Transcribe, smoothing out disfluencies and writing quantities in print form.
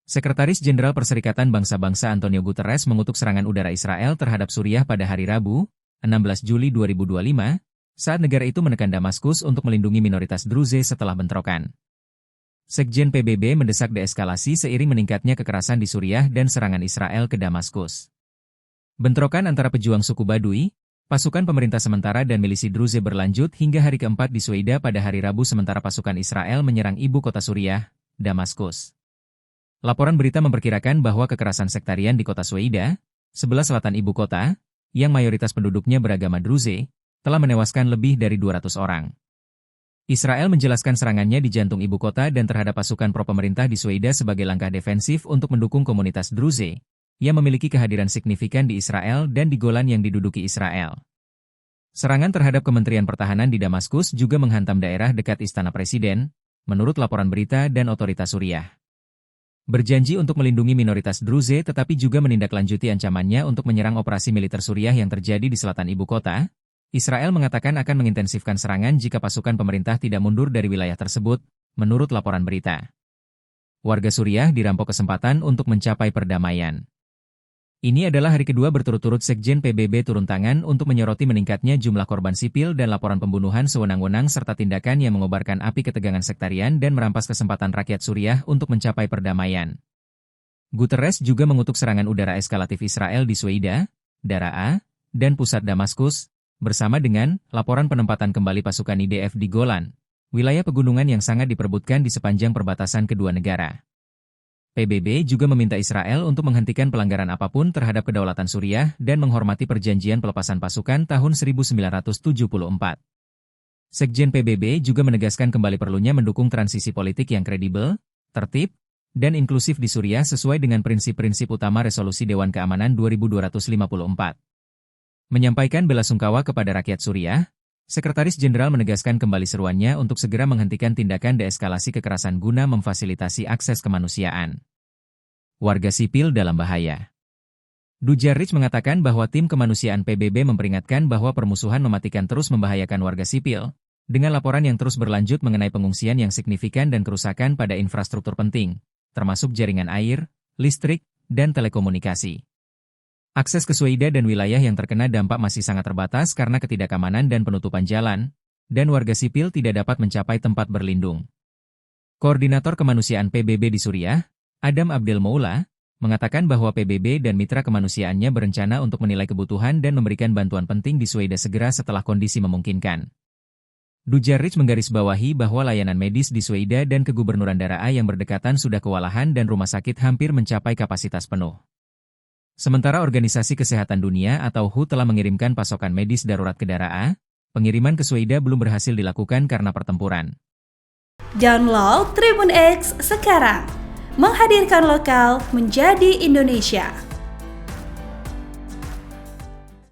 Sekretaris Jenderal Perserikatan Bangsa-Bangsa Antonio Guterres mengutuk serangan udara Israel terhadap Suriah pada hari Rabu, 16 Juli 2025, saat negara itu menekan Damaskus untuk melindungi minoritas Druze setelah bentrokan. Sekjen PBB mendesak deeskalasi seiring meningkatnya kekerasan di Suriah dan serangan Israel ke Damaskus. Bentrokan antara pejuang suku Badui, pasukan pemerintah sementara dan milisi Druze berlanjut hingga hari keempat di Sweida pada hari Rabu sementara pasukan Israel menyerang ibu kota Suriah, Damaskus. Laporan berita memperkirakan bahwa kekerasan sektarian di kota Sweida, sebelah selatan ibu kota, yang mayoritas penduduknya beragama Druze, telah menewaskan lebih dari 200 orang. Israel menjelaskan serangannya di jantung ibu kota dan terhadap pasukan pro-pemerintah di Sweida sebagai langkah defensif untuk mendukung komunitas Druze, yang memiliki kehadiran signifikan di Israel dan di Golan yang diduduki Israel. Serangan terhadap Kementerian Pertahanan di Damaskus juga menghantam daerah dekat Istana Presiden, menurut laporan berita dan otoritas Suriah. Berjanji untuk melindungi minoritas Druze tetapi juga menindaklanjuti ancamannya untuk menyerang operasi militer Suriah yang terjadi di selatan ibu kota, Israel mengatakan akan mengintensifkan serangan jika pasukan pemerintah tidak mundur dari wilayah tersebut, menurut laporan berita. Warga Suriah dirampok kesempatan untuk mencapai perdamaian. Ini adalah hari kedua berturut-turut Sekjen PBB turun tangan untuk menyoroti meningkatnya jumlah korban sipil dan laporan pembunuhan sewenang-wenang serta tindakan yang mengobarkan api ketegangan sektarian dan merampas kesempatan rakyat Suriah untuk mencapai perdamaian. Guterres juga mengutuk serangan udara eskalatif Israel di Sweida, Daraa, dan pusat Damaskus, bersama dengan laporan penempatan kembali pasukan IDF di Golan, wilayah pegunungan yang sangat diperebutkan di sepanjang perbatasan kedua negara. PBB juga meminta Israel untuk menghentikan pelanggaran apapun terhadap kedaulatan Suriah dan menghormati perjanjian pelepasan pasukan tahun 1974. Sekjen PBB juga menegaskan kembali perlunya mendukung transisi politik yang kredibel, tertib, dan inklusif di Suriah sesuai dengan prinsip-prinsip utama Resolusi Dewan Keamanan 2254. Menyampaikan belasungkawa kepada rakyat Suriah, Sekretaris Jenderal menegaskan kembali seruannya untuk segera menghentikan tindakan deeskalasi kekerasan guna memfasilitasi akses kemanusiaan. Warga sipil dalam bahaya. Dujarric mengatakan bahwa tim kemanusiaan PBB memperingatkan bahwa permusuhan mematikan terus membahayakan warga sipil, dengan laporan yang terus berlanjut mengenai pengungsian yang signifikan dan kerusakan pada infrastruktur penting, termasuk jaringan air, listrik, dan telekomunikasi. Akses ke Sweida dan wilayah yang terkena dampak masih sangat terbatas karena ketidakamanan dan penutupan jalan, dan warga sipil tidak dapat mencapai tempat berlindung. Koordinator Kemanusiaan PBB di Suriah, Adam Abdel Moula, mengatakan bahwa PBB dan mitra kemanusiaannya berencana untuk menilai kebutuhan dan memberikan bantuan penting di Sweida segera setelah kondisi memungkinkan. Dujarric menggarisbawahi bahwa layanan medis di Sweida dan Kegubernuran Daraa yang berdekatan sudah kewalahan dan rumah sakit hampir mencapai kapasitas penuh. Sementara Organisasi Kesehatan Dunia atau WHO telah mengirimkan pasokan medis darurat ke Daraa, pengiriman ke Sweida belum berhasil dilakukan karena pertempuran. Download Tribun X sekarang, menghadirkan lokal menjadi Indonesia.